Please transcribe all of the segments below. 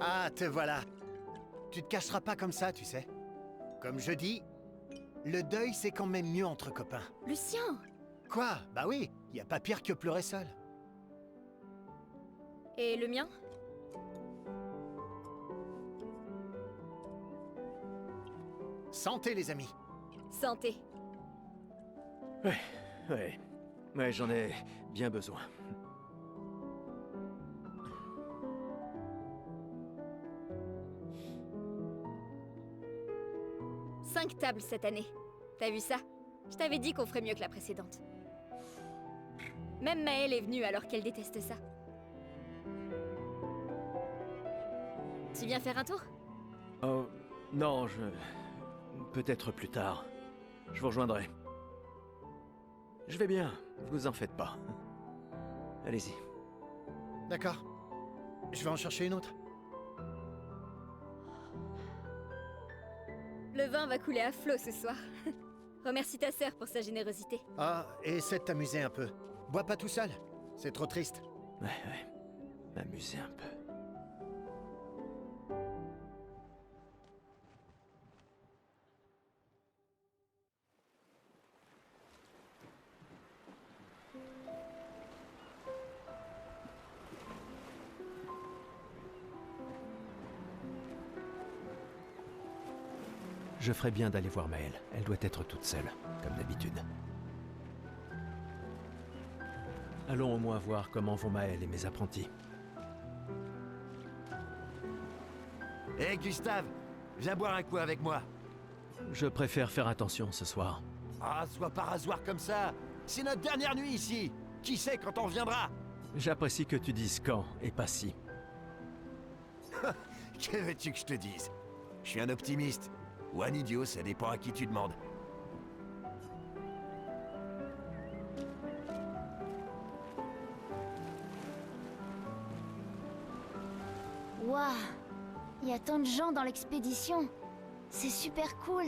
Ah, te voilà. Tu te cacheras pas comme ça, tu sais. Comme je dis, le deuil c'est quand même mieux entre copains. Lucien! Quoi? Bah oui, y a pas pire que pleurer seul. Et le mien? Santé les amis. Santé. Ouais, j'en ai bien besoin. 5 tables cette année. T'as vu ça? Je t'avais dit qu'on ferait mieux que la précédente. Même Maëlle est venue alors qu'elle déteste ça. Tu viens faire un tour? Oh, non, peut-être plus tard. Je vous rejoindrai. Je vais bien, vous en faites pas. Allez-y. D'accord. Je vais en chercher une autre. Le vin va couler à flot ce soir. Remercie ta sœur pour sa générosité. Ah, et essaie de t'amuser un peu. Bois pas tout seul. C'est trop triste. Ouais. M'amuser un peu. Je ferais bien d'aller voir Maëlle. Elle doit être toute seule, comme d'habitude. Allons au moins voir comment vont Maëlle et mes apprentis. Hé Gustave, viens boire un coup avec moi. Je préfère faire attention ce soir. Ah, sois pas rasoir comme ça. C'est notre dernière nuit ici. Qui sait quand on reviendra? J'apprécie que tu dises quand et pas si. Que veux-tu que je te dise? Je suis un optimiste. Ou un idiot, ça dépend à qui tu demandes. Waouh! Il y a tant de gens dans l'expédition. C'est super cool.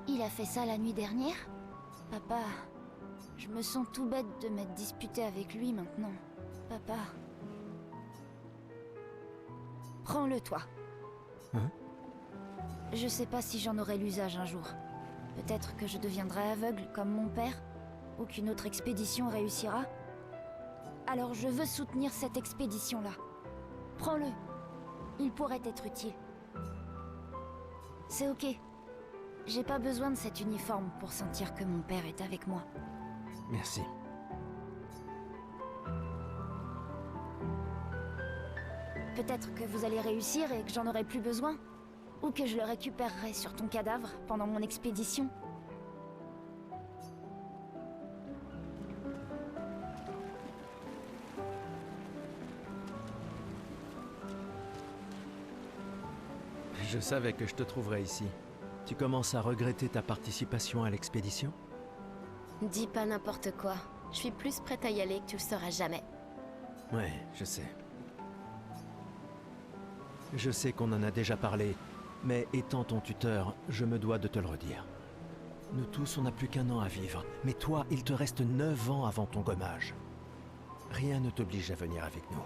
Il a fait ça la nuit dernière? Papa, je me sens tout bête de m'être disputé avec lui maintenant. Papa... Prends-le, toi. Hein? Je sais pas si j'en aurai l'usage un jour. Peut-être que je deviendrai aveugle comme mon père, ou qu'une autre expédition réussira. Alors je veux soutenir cette expédition-là. Prends-le. Il pourrait être utile. C'est ok. J'ai pas besoin de cet uniforme pour sentir que mon père est avec moi. Merci. Peut-être que vous allez réussir et que j'en aurai plus besoin. Ou que je le récupérerai sur ton cadavre pendant mon expédition. Je savais que je te trouverais ici. Tu commences à regretter ta participation à l'expédition? Dis pas n'importe quoi. Je suis plus prête à y aller que tu le seras jamais. Ouais, je sais. Je sais qu'on en a déjà parlé, mais étant ton tuteur, je me dois de te le redire. Nous tous, on n'a plus qu'un an à vivre, mais toi, il te reste 9 ans avant ton gommage. Rien ne t'oblige à venir avec nous.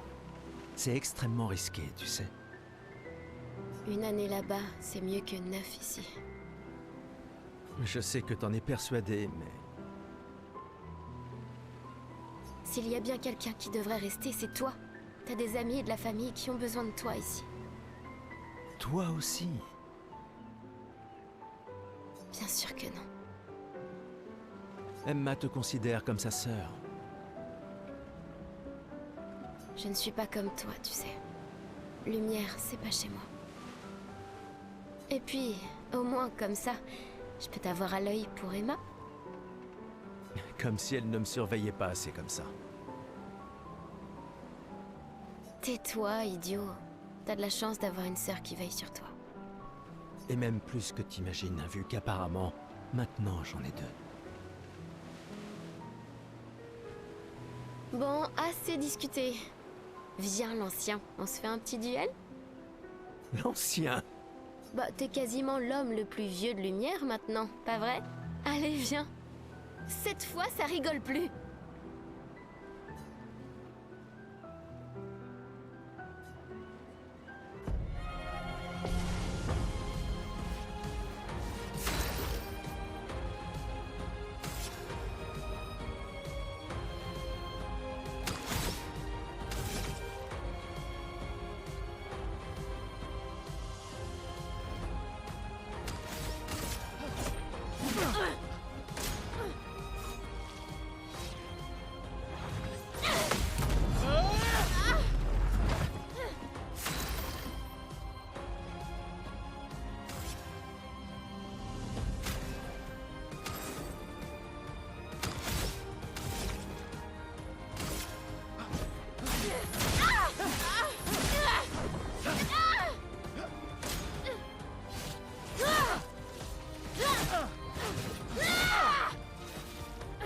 C'est extrêmement risqué, tu sais. Une année là-bas, c'est mieux que 9 ici. Je sais que t'en es persuadé, mais... S'il y a bien quelqu'un qui devrait rester, c'est toi. T'as des amis et de la famille qui ont besoin de toi ici. Toi aussi. Bien sûr que non. Emma te considère comme sa sœur. Je ne suis pas comme toi, tu sais. Lumière, c'est pas chez moi. Et puis, au moins, comme ça, je peux t'avoir à l'œil pour Emma. Comme si elle ne me surveillait pas assez comme ça. Tais-toi, idiot. T'as de la chance d'avoir une sœur qui veille sur toi. Et même plus que t'imagines, vu qu'apparemment, maintenant j'en ai 2. Bon, assez discuté. Viens, l'ancien, on se fait un petit duel? L'ancien! Bah, t'es quasiment l'homme le plus vieux de Lumière maintenant, pas vrai? Allez, viens. Cette fois, ça rigole plus.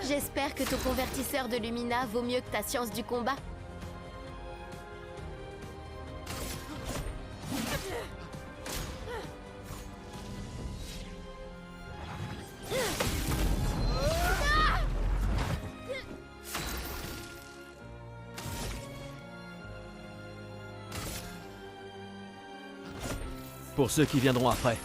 J'espère que ton convertisseur de Lumina vaut mieux que ta science du combat. Pour ceux qui viendront après.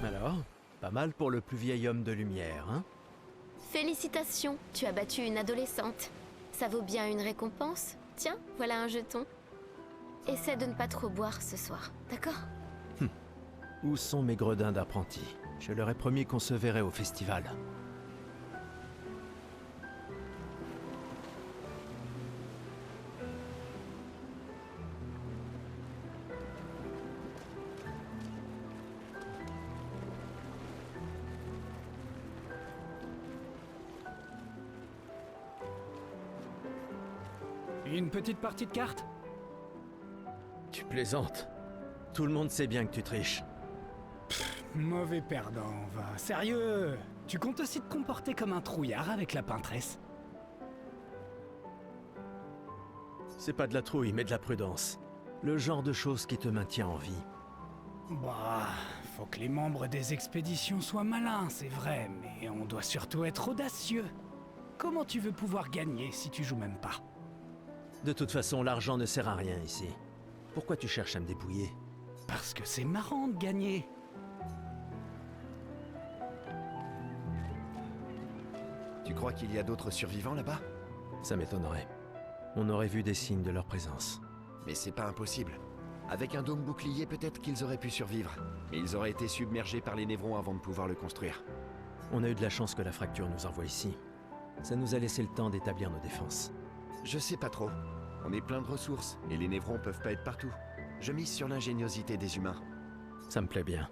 Alors, pas mal pour le plus vieil homme de lumière, hein? Félicitations, tu as battu une adolescente. Ça vaut bien une récompense? Tiens, voilà un jeton. Essaie de ne pas trop boire ce soir, d'accord? Où sont mes gredins d'apprentis? Je leur ai promis qu'on se verrait au festival. Une petite partie de cartes? Tu plaisantes? Tout le monde sait bien que tu triches. Mauvais perdant, va. Sérieux? Tu comptes aussi te comporter comme un trouillard avec la peintresse? C'est pas de la trouille, mais de la prudence. Le genre de choses qui te maintient en vie. Bah, faut que les membres des expéditions soient malins, c'est vrai, mais on doit surtout être audacieux. Comment tu veux pouvoir gagner si tu joues même pas? De toute façon, l'argent ne sert à rien ici. Pourquoi tu cherches à me dépouiller? Parce que c'est marrant de gagner. Tu crois qu'il y a d'autres survivants là-bas? Ça m'étonnerait. On aurait vu des signes de leur présence. Mais c'est pas impossible. Avec un dôme bouclier, peut-être qu'ils auraient pu survivre. Mais ils auraient été submergés par les névrons avant de pouvoir le construire. On a eu de la chance que la fracture nous envoie ici. Ça nous a laissé le temps d'établir nos défenses. Je sais pas trop. On est plein de ressources, et les névrons peuvent pas être partout. Je mise sur l'ingéniosité des humains. Ça me plaît bien.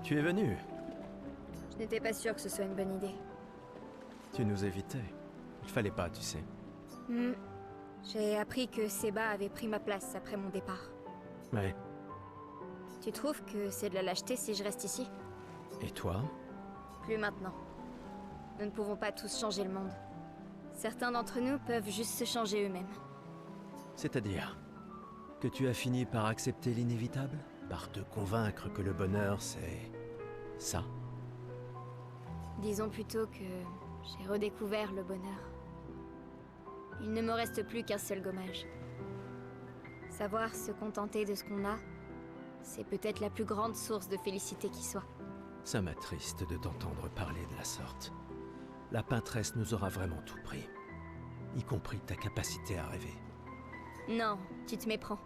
Tu es venu. Je n'étais pas sûre que ce soit une bonne idée. Tu nous évitais. Il fallait pas, tu sais. J'ai appris que Seba avait pris ma place après mon départ. Ouais. Tu trouves que c'est de la lâcheté si je reste ici? Et toi? Plus maintenant. Nous ne pouvons pas tous changer le monde. Certains d'entre nous peuvent juste se changer eux-mêmes. C'est-à-dire que tu as fini par accepter l'inévitable? Par te convaincre que le bonheur, c'est... ça? Disons plutôt que j'ai redécouvert le bonheur. Il ne me reste plus qu'un seul gommage. Savoir se contenter de ce qu'on a, c'est peut-être la plus grande source de félicité qui soit. Ça m'attriste de t'entendre parler de la sorte. La peintresse nous aura vraiment tout pris. Y compris ta capacité à rêver. Non, tu te méprends.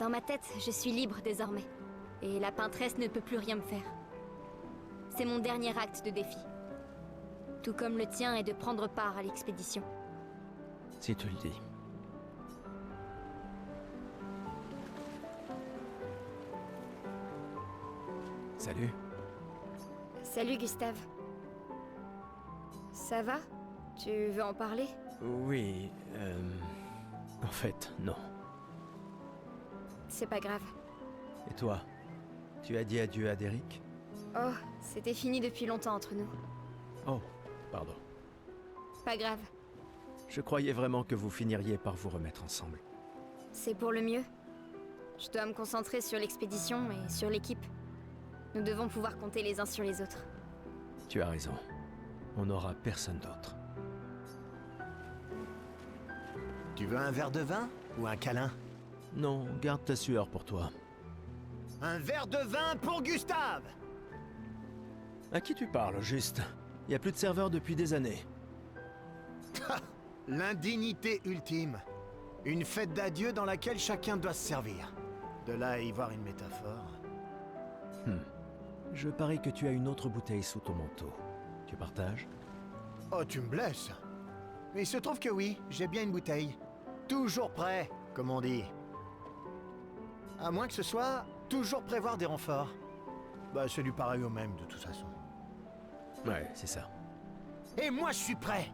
Dans ma tête, je suis libre désormais. Et la peintresse ne peut plus rien me faire. C'est mon dernier acte de défi. Tout comme le tien est de prendre part à l'expédition. Si tu le dis. Salut. Salut Gustave. Ça va? Tu veux en parler? Oui, En fait, non. C'est pas grave. Et toi? Tu as dit adieu à Derek? Oh, c'était fini depuis longtemps entre nous. Oh, pardon. Pas grave. Je croyais vraiment que vous finiriez par vous remettre ensemble. C'est pour le mieux. Je dois me concentrer sur l'expédition et sur l'équipe. Nous devons pouvoir compter les uns sur les autres. Tu as raison. On n'aura personne d'autre. Tu veux un verre de vin ou un câlin? Non, garde ta sueur pour toi. Un verre de vin pour Gustave! À qui tu parles, juste? Y a plus de serveurs depuis des années. L'indignité ultime. Une fête d'adieu dans laquelle chacun doit se servir. De là à y voir une métaphore. Je parie que tu as une autre bouteille sous ton manteau. Tu partages? Oh, tu me blesses. Mais il se trouve que oui, j'ai bien une bouteille. Toujours prêt, comme on dit. À moins que ce soit toujours prévoir des renforts. Bah, c'est du pareil au même, de toute façon. Ouais, c'est ça. Et moi, je suis prêt.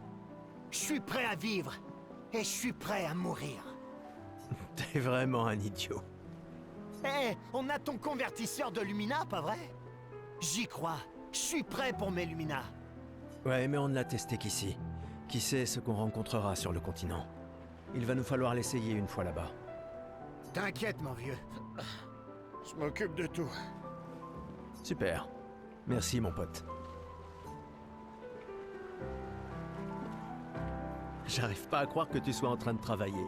Je suis prêt à vivre. Et je suis prêt à mourir. T'es vraiment un idiot. Eh, on a ton convertisseur de Lumina, pas vrai? J'y crois. Je suis prêt pour mes Lumina. Ouais, mais on ne l'a testé qu'ici. Qui sait ce qu'on rencontrera sur le continent? Il va nous falloir l'essayer une fois là-bas. T'inquiète, mon vieux. Je m'occupe de tout. Super. Merci, mon pote. J'arrive pas à croire que tu sois en train de travailler.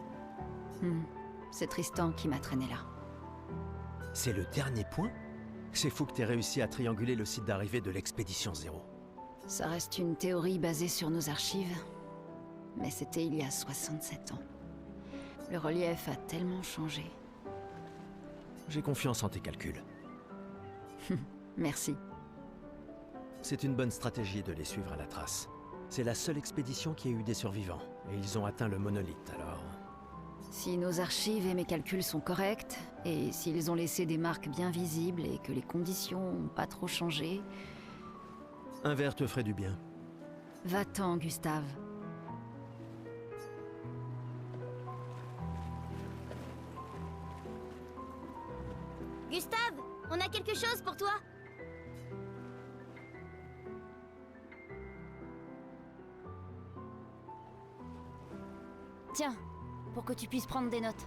C'est Tristan qui m'a traîné là. C'est le dernier point? C'est fou que t'aies réussi à trianguler le site d'arrivée de l'expédition 0. Ça reste une théorie basée sur nos archives, mais c'était il y a 67 ans. Le relief a tellement changé. J'ai confiance en tes calculs. Merci. C'est une bonne stratégie de les suivre à la trace. C'est la seule expédition qui a eu des survivants, et ils ont atteint le monolithe, alors... Si nos archives et mes calculs sont corrects, et s'ils ont laissé des marques bien visibles et que les conditions n'ont pas trop changé... Un verre te ferait du bien. Va-t'en, Gustave. Gustave, on a quelque chose pour toi. Tiens, pour que tu puisses prendre des notes.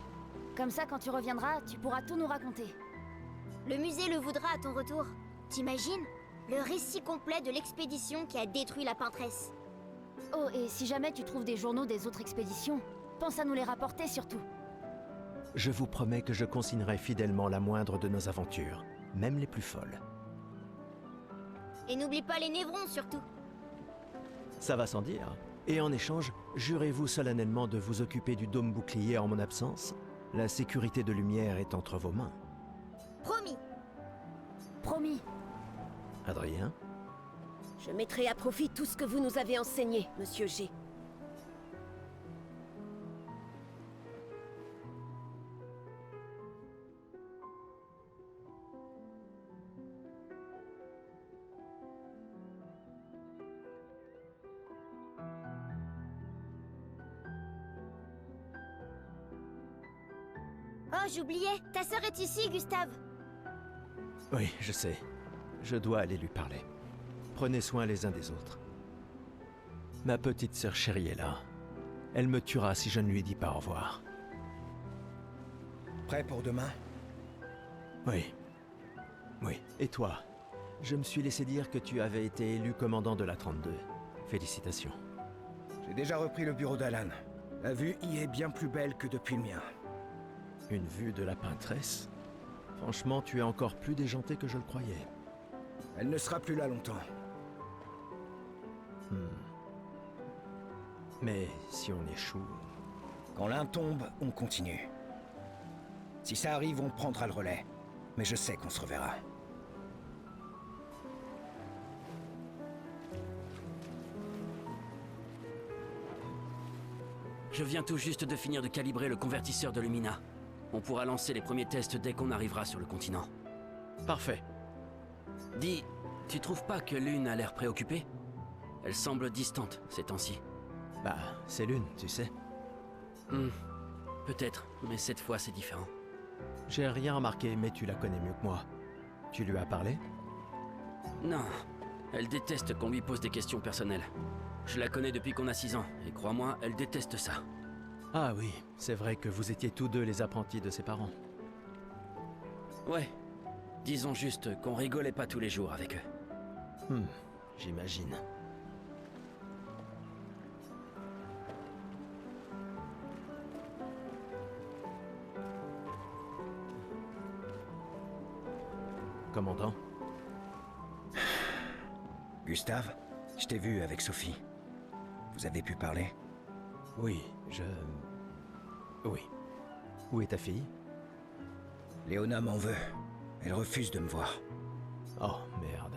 Comme ça, quand tu reviendras, tu pourras tout nous raconter. Le musée le voudra à ton retour. T'imagines? Le récit complet de l'expédition qui a détruit la peintresse. Oh, et si jamais tu trouves des journaux des autres expéditions, pense à nous les rapporter surtout. Je vous promets que je consignerai fidèlement la moindre de nos aventures, même les plus folles. Et n'oublie pas les névrons surtout. Ça va sans dire. Et en échange, jurez-vous solennellement de vous occuper du dôme bouclier en mon absence? La sécurité de Lumière est entre vos mains. Promis. Promis. Adrien? Je mettrai à profit tout ce que vous nous avez enseigné, Monsieur G. Oh, j'oubliais. Ta sœur est ici, Gustave. Oui, je sais. Je dois aller lui parler. Prenez soin les uns des autres. Ma petite sœur chérie est là. Elle me tuera si je ne lui dis pas au revoir. Prêt pour demain? Oui. Oui. Et toi? Je me suis laissé dire que tu avais été élu commandant de la 32. Félicitations. J'ai déjà repris le bureau d'Alan. La vue y est bien plus belle que depuis le mien. Une vue de la peintresse? Franchement, tu es encore plus déjanté que je le croyais. Elle ne sera plus là longtemps. Mais si on échoue... Quand l'un tombe, on continue. Si ça arrive, on prendra le relais. Mais je sais qu'on se reverra. Je viens tout juste de finir de calibrer le convertisseur de Lumina. On pourra lancer les premiers tests dès qu'on arrivera sur le continent. Parfait. Dis, tu trouves pas que Lune a l'air préoccupée? Elle semble distante ces temps-ci. Bah, c'est l'une, tu sais. Peut-être, mais cette fois c'est différent. J'ai rien remarqué, mais tu la connais mieux que moi. Tu lui as parlé? Non, elle déteste qu'on lui pose des questions personnelles. Je la connais depuis qu'on a 6 ans, et crois-moi, elle déteste ça. Ah oui, c'est vrai que vous étiez tous deux les apprentis de ses parents. Ouais, disons juste qu'on rigolait pas tous les jours avec eux. J'imagine. Commandant? Gustave, je t'ai vu avec Sophie. Vous avez pu parler? Oui, Oui. Où est ta fille? Léona m'en veut. Elle refuse de me voir. Oh, merde.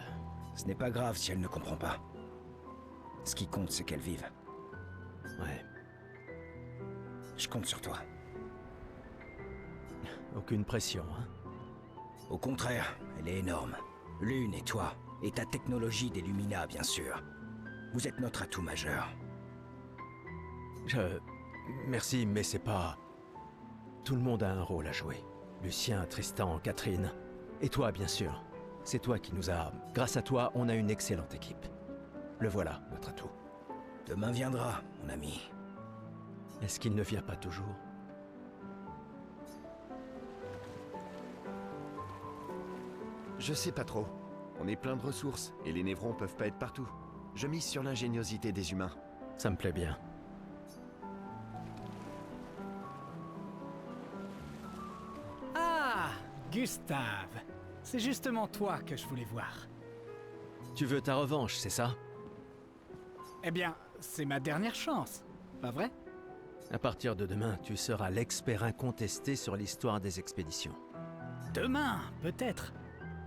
Ce n'est pas grave si elle ne comprend pas. Ce qui compte, c'est qu'elle vive. Ouais. Je compte sur toi. Aucune pression, hein? Au contraire, elle est énorme. Lune et toi, et ta technologie des Lumina, bien sûr. Vous êtes notre atout majeur. Merci, mais c'est pas... Tout le monde a un rôle à jouer. Lucien, Tristan, Catherine. Et toi, bien sûr. C'est toi qui nous a... Grâce à toi, on a une excellente équipe. Le voilà, notre atout. Demain viendra, mon ami. Est-ce qu'il ne vient pas toujours? Je sais pas trop. On est plein de ressources, et les névrons peuvent pas être partout. Je mise sur l'ingéniosité des humains. Ça me plaît bien. Ah, Gustave. C'est justement toi que je voulais voir. Tu veux ta revanche, c'est ça? Eh bien, c'est ma dernière chance, pas vrai? À partir de demain, tu seras l'expert incontesté sur l'histoire des expéditions. Demain, peut-être.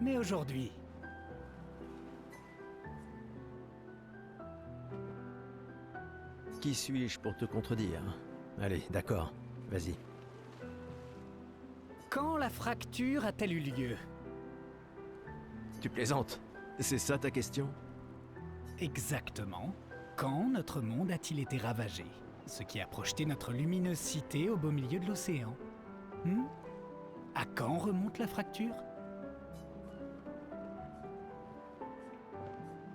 Mais aujourd'hui... Qui suis-je pour te contredire? Allez, d'accord, vas-y. Quand la fracture a-t-elle eu lieu? Tu plaisantes? C'est ça ta question? Exactement. Quand notre monde a-t-il été ravagé? Ce qui a projeté notre luminosité au beau milieu de l'océan. À quand remonte la fracture?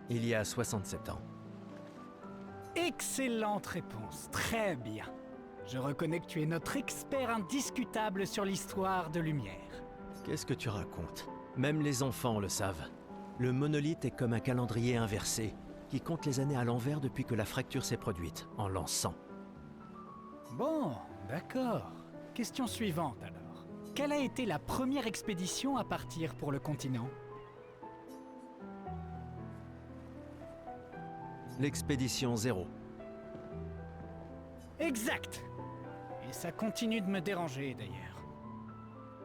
Il y a 67 ans. Excellente réponse, très bien. Je reconnais que tu es notre expert indiscutable sur l'histoire de Lumière. Qu'est-ce que tu racontes? Même les enfants le savent. Le monolithe est comme un calendrier inversé, qui compte les années à l'envers depuis que la fracture s'est produite, en l'an 100. Bon, d'accord. Question suivante alors. Quelle a été la première expédition à partir pour le continent? L'expédition 0. Exact. Et ça continue de me déranger d'ailleurs.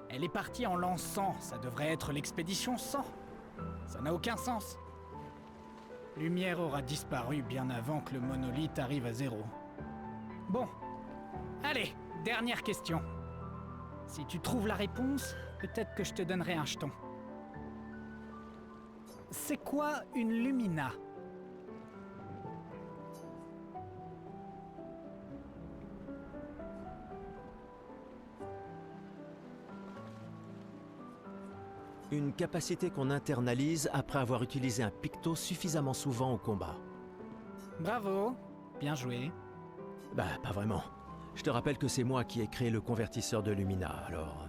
Elle est partie en l'an 100, ça devrait être l'expédition 100. Ça n'a aucun sens. Lumière aura disparu bien avant que le monolithe arrive à 0. Bon. Allez, dernière question. Si tu trouves la réponse, peut-être que je te donnerai un jeton. C'est quoi une Lumina? Une capacité qu'on internalise après avoir utilisé un picto suffisamment souvent au combat. Bravo, bien joué. Bah, pas vraiment. Je te rappelle que c'est moi qui ai créé le convertisseur de Lumina, alors...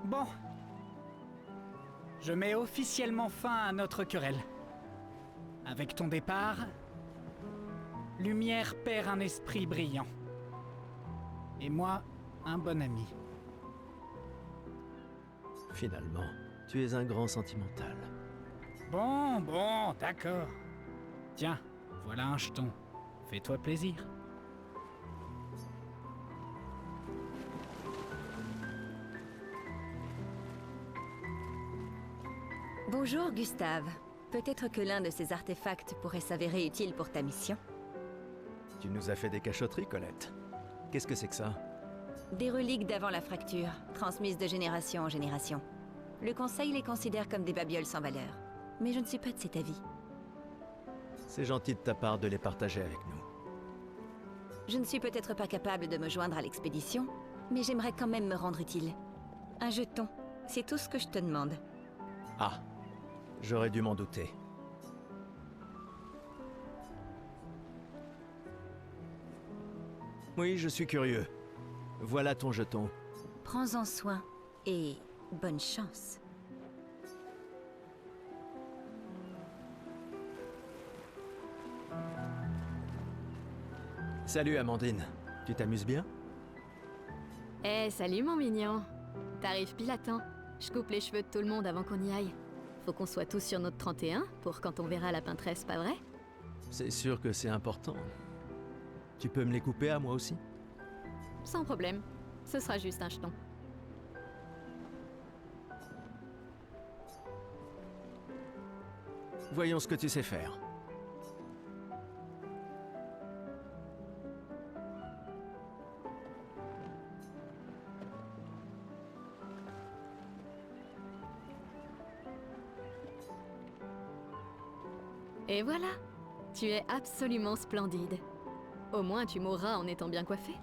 Bon. Je mets officiellement fin à notre querelle. Avec ton départ, Lumière perd un esprit brillant. Et moi, un bon ami. Finalement, tu es un grand sentimental. Bon, d'accord. Tiens, voilà un jeton. Fais-toi plaisir. Bonjour, Gustave. Peut-être que l'un de ces artefacts pourrait s'avérer utile pour ta mission. Tu nous as fait des cachotteries, Colette. Qu'est-ce que c'est que ça? Des reliques d'avant la fracture, transmises de génération en génération. Le Conseil les considère comme des babioles sans valeur. Mais je ne suis pas de cet avis. C'est gentil de ta part de les partager avec nous. Je ne suis peut-être pas capable de me joindre à l'expédition, mais j'aimerais quand même me rendre utile. Un jeton, c'est tout ce que je te demande. Ah, j'aurais dû m'en douter. Oui, je suis curieux. Voilà ton jeton. Prends-en soin, et bonne chance. Salut Amandine, tu t'amuses bien? Eh, salut mon mignon. T'arrives pile à temps. Je coupe les cheveux de tout le monde avant qu'on y aille. Faut qu'on soit tous sur notre 31 pour quand on verra la peintresse, pas vrai? C'est sûr que c'est important. Tu peux me les couper à moi aussi? Sans problème. Ce sera juste un jeton. Voyons ce que tu sais faire. Et voilà. Tu es absolument splendide. Au moins tu mourras en étant bien coiffée.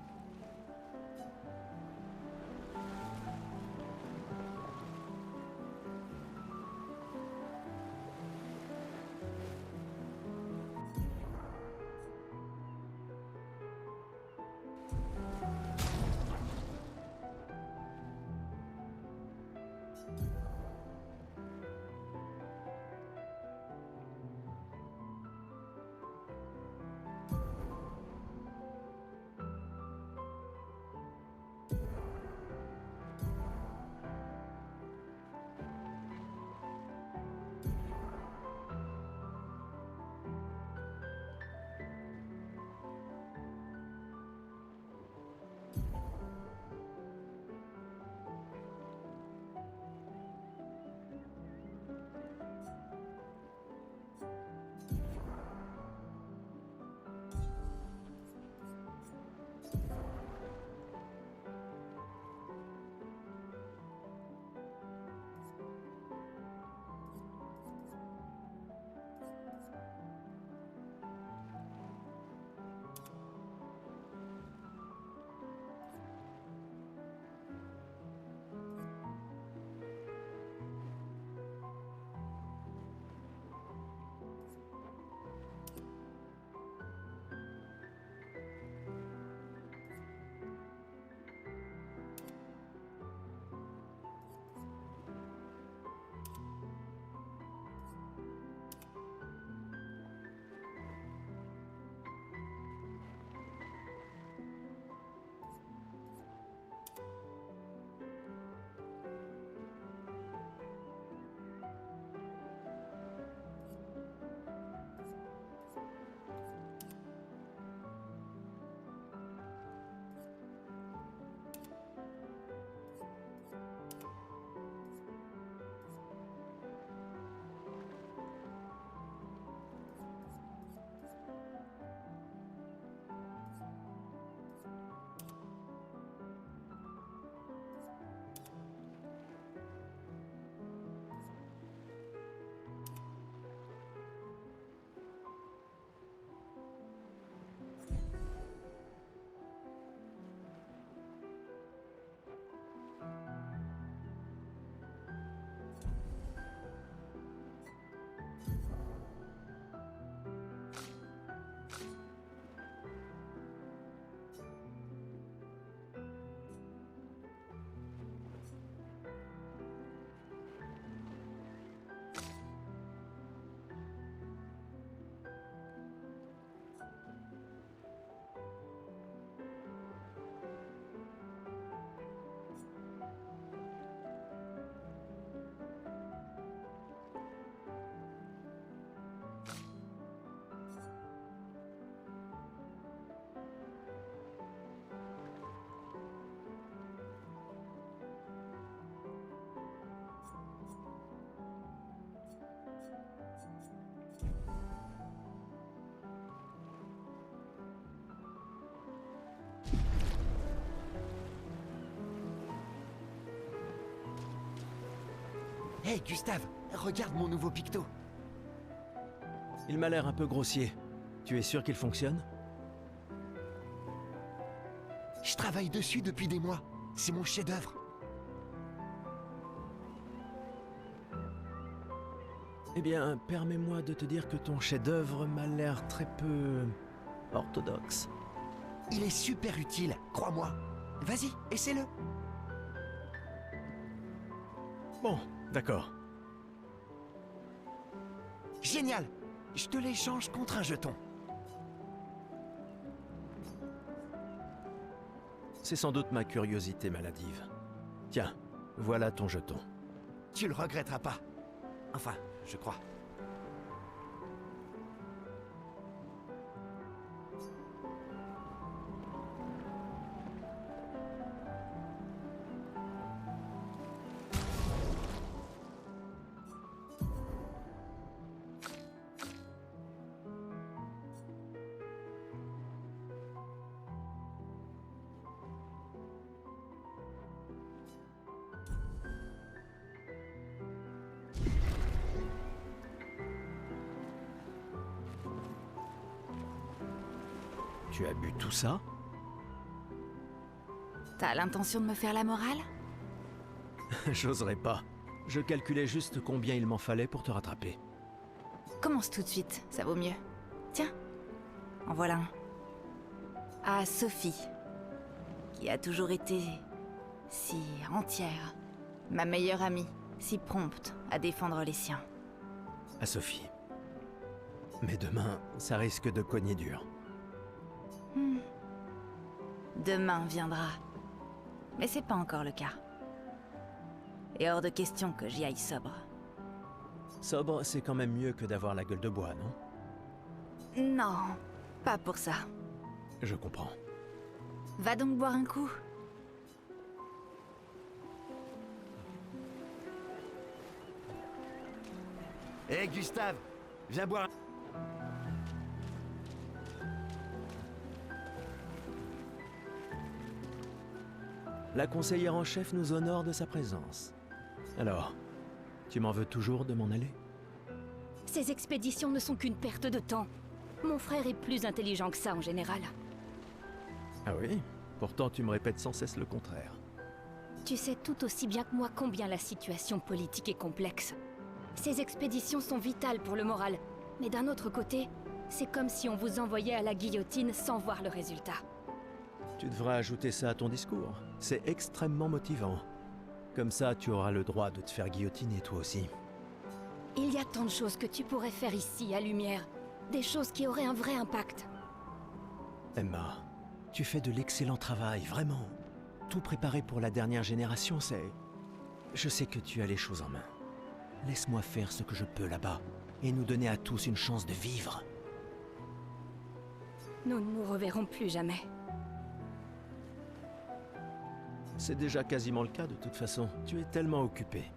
Hey Gustave, regarde mon nouveau picto. Il m'a l'air un peu grossier. Tu es sûr qu'il fonctionne? Je travaille dessus depuis des mois. C'est mon chef-d'œuvre. Eh bien, permets-moi de te dire que ton chef-d'œuvre m'a l'air très peu orthodoxe. Il est super utile, crois-moi. Vas-y, essaie-le. Bon, d'accord. Génial. Je te l'échange contre un jeton. C'est sans doute ma curiosité maladive. Tiens, voilà ton jeton. Tu le regretteras pas. Enfin, je crois. Tu as bu tout ça? T'as l'intention de me faire la morale? J'oserais pas. Je calculais juste combien il m'en fallait pour te rattraper. Commence tout de suite, ça vaut mieux. Tiens, en voilà un. À Sophie, qui a toujours été si entière. Ma meilleure amie, si prompte à défendre les siens. À Sophie. Mais demain, ça risque de cogner dur. Demain viendra. Mais c'est pas encore le cas. Et hors de question que j'y aille sobre. Sobre, c'est quand même mieux que d'avoir la gueule de bois, non? Non, pas pour ça. Je comprends. Va donc boire un coup. Hé, Gustave, viens boire. La conseillère en chef nous honore de sa présence. Alors, tu m'en veux toujours de m'en aller? Ces expéditions ne sont qu'une perte de temps. Mon frère est plus intelligent que ça en général. Ah oui? Pourtant tu me répètes sans cesse le contraire. Tu sais tout aussi bien que moi combien la situation politique est complexe. Ces expéditions sont vitales pour le moral, mais d'un autre côté, c'est comme si on vous envoyait à la guillotine sans voir le résultat. Tu devrais ajouter ça à ton discours. C'est extrêmement motivant. Comme ça, tu auras le droit de te faire guillotiner toi aussi. Il y a tant de choses que tu pourrais faire ici, à Lumière. Des choses qui auraient un vrai impact. Emma, tu fais de l'excellent travail, vraiment. Tout préparé pour la dernière génération, c'est... Je sais que tu as les choses en main. Laisse-moi faire ce que je peux là-bas, et nous donner à tous une chance de vivre. Nous ne nous reverrons plus jamais. C'est déjà quasiment le cas de toute façon. Tu es tellement occupé.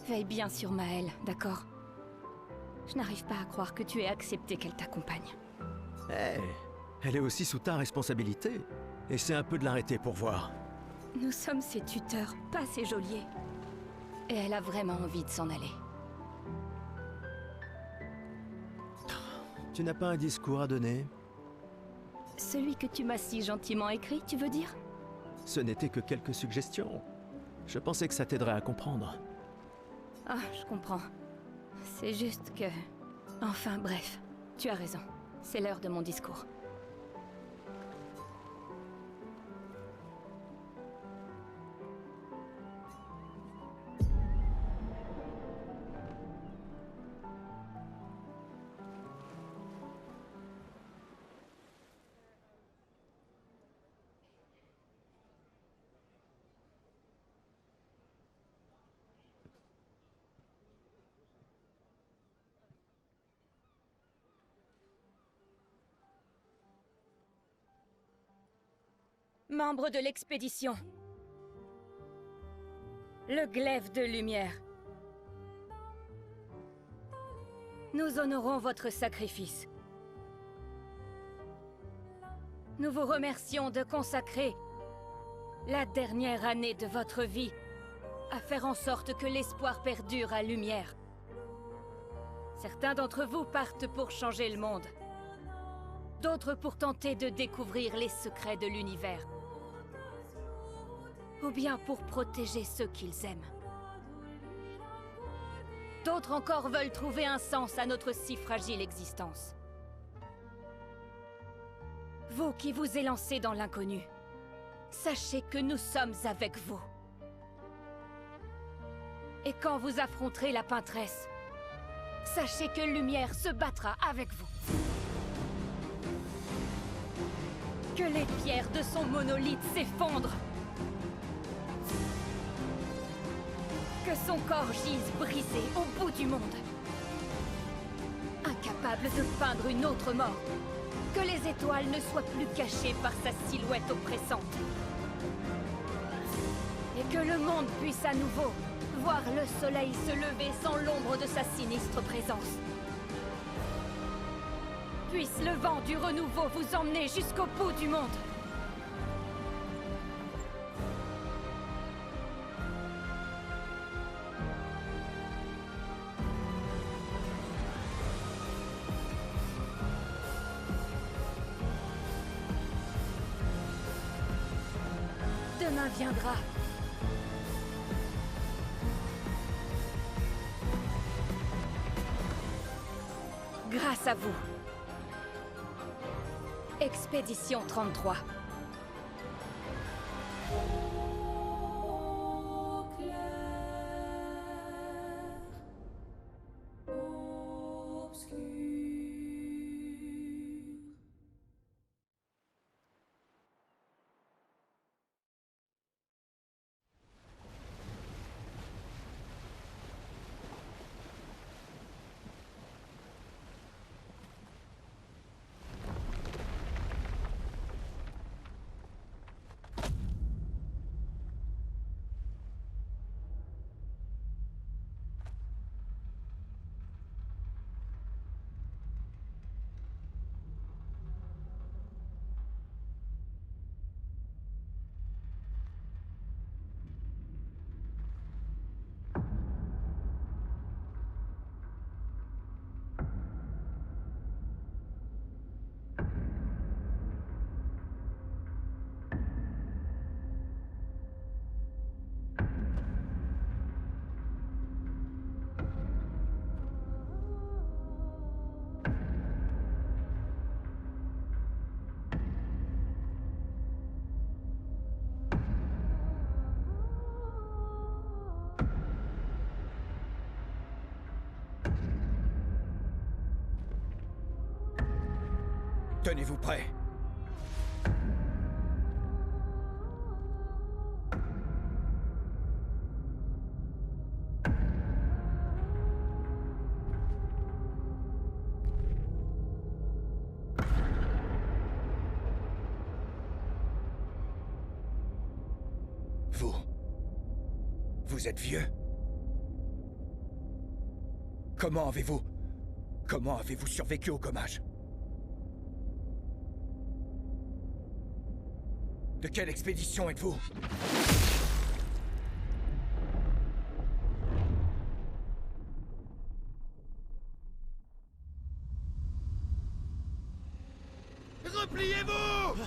Veille bien sur Maëlle, d'accord? Je n'arrive pas à croire que tu aies accepté qu'elle t'accompagne. Eh, elle est aussi sous ta responsabilité. Essaie un peu de l'arrêter pour voir. Nous sommes ses tuteurs, pas ses geôliers. Et elle a vraiment envie de s'en aller. Tu n'as pas un discours à donner? Celui que tu m'as si gentiment écrit, tu veux dire? Ce n'était que quelques suggestions. Je pensais que ça t'aiderait à comprendre. Ah, je comprends. C'est juste que... Enfin, bref. Tu as raison. C'est l'heure de mon discours. Membres de l'expédition. Le glaive de lumière. Nous honorons votre sacrifice. Nous vous remercions de consacrer la dernière année de votre vie à faire en sorte que l'espoir perdure à Lumière. Certains d'entre vous partent pour changer le monde. D'autres pour tenter de découvrir les secrets de l'univers. Ou bien pour protéger ceux qu'ils aiment. D'autres encore veulent trouver un sens à notre si fragile existence. Vous qui vous élancez dans l'inconnu, sachez que nous sommes avec vous. Et quand vous affronterez la Peintresse, sachez que Lumière se battra avec vous. Que les pierres de son monolithe s'effondrent. Que son corps gise brisé au bout du monde. Incapable de peindre une autre mort. Que les étoiles ne soient plus cachées par sa silhouette oppressante. Et que le monde puisse à nouveau voir le soleil se lever sans l'ombre de sa sinistre présence. Puisse le vent du renouveau vous emmener jusqu'au bout du monde. Demain viendra. Grâce à vous. Expédition 33. Tenez-vous prêts. Vous êtes vieux. Comment avez-vous survécu au gommage? De quelle expédition êtes-vous? Repliez-vous!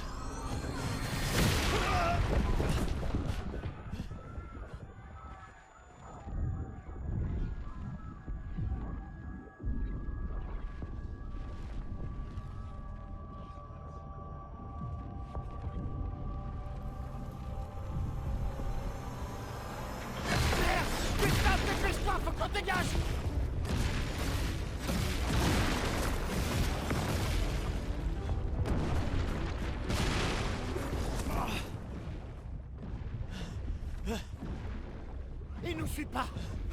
Il nous suit pas!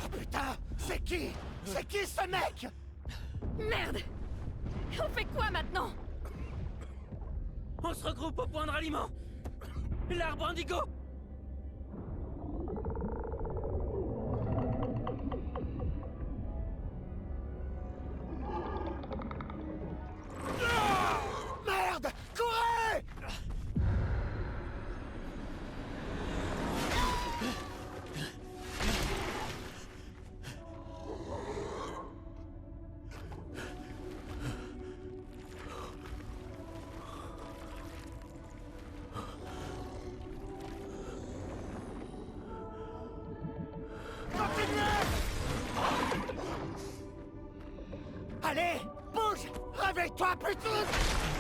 Oh putain! C'est qui? C'est qui ce mec? Merde! On fait quoi maintenant? On se regroupe au point de ralliement! L'arbre indigo! Merde! Courez! Toi, putain!